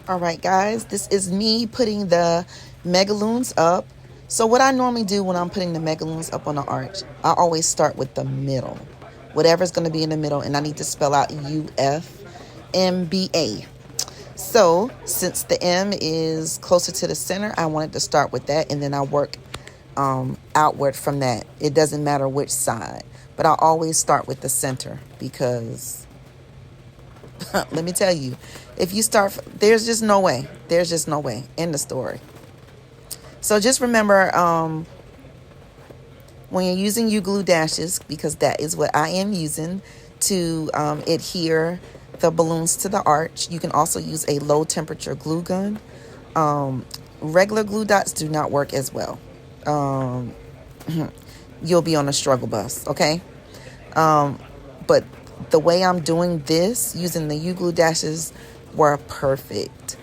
All right, guys, this is me putting the megaloons up. So what I normally do when I'm putting the megaloons up on the arch, I always start with the middle. Whatever's going to be in the middle, and I need to spell out UFMBA. So since the M is closer to the center, I wanted to start with that, and then I work outward from that. It doesn't matter which side, but I always start with the center because let me tell you, if you start, there's just no way. There's just no way. End the story. So just remember, when you're using U-glue dashes, because that is what I am using to adhere the balloons to the arch. You can also use a low temperature glue gun. Regular glue dots do not work as well. You'll be on a struggle bus, okay? But the way I'm doing this, using the U-glue dashes, were perfect.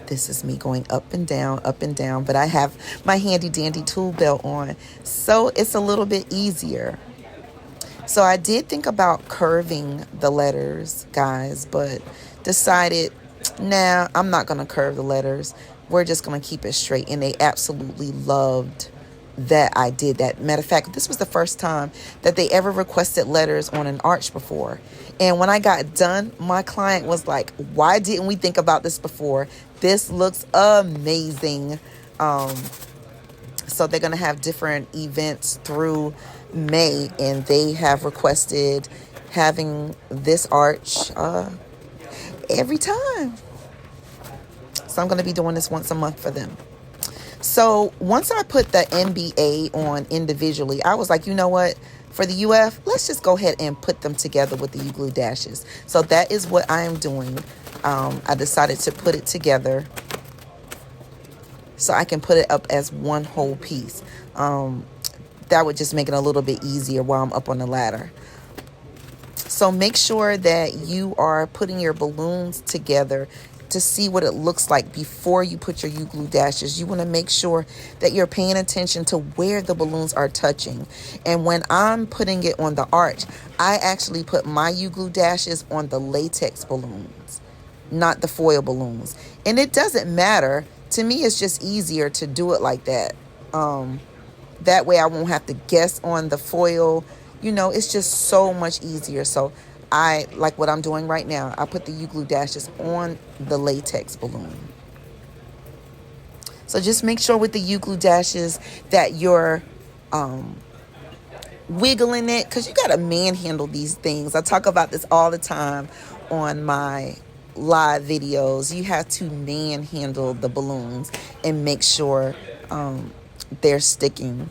This is me going up and down, but I have my handy dandy tool belt on, so it's a little bit easier. So I did think about curving the letters, guys, but decided, nah, I'm not going to curve the letters. We're just going to keep it straight, and they absolutely loved that I did that. Matter of fact, this was the first time that they ever requested letters on an arch before. And when I got done, my client was like, why didn't we think about this before? This looks amazing. So they're going to have different events through May, and they have requested having this arch every time. So I'm going to be doing this once a month for them. So once I put the NBA on individually, I was like, you know what? For the UF, let's just go ahead and put them together with the U-glue dashes. So that is what I am doing. I decided to put it together so I can put it up as one whole piece. That would just make it a little bit easier while I'm up on the ladder. So make sure that you are putting your balloons together to see what it looks like before you put your U-glue dashes. You want to make sure that you're paying attention to where the balloons are touching. And when I'm putting it on the arch, I actually put my U-glue dashes on the latex balloons, not the foil balloons. And it doesn't matter. To me, it's just easier to do it like that. That way I won't have to guess on the foil. You know, it's just so much easier. So I like what I'm doing right now. I put the U-glue dashes on the latex balloon. So just make sure with the U-glue dashes that you're wiggling it, because you got to manhandle these things. I talk about this all the time on my live videos. You have to manhandle the balloons and make sure they're sticking.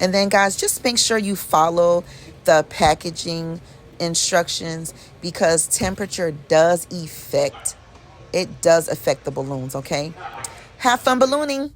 And then, guys, just make sure you follow the packaging instructions, because temperature does affect the balloons, okay? Have fun ballooning.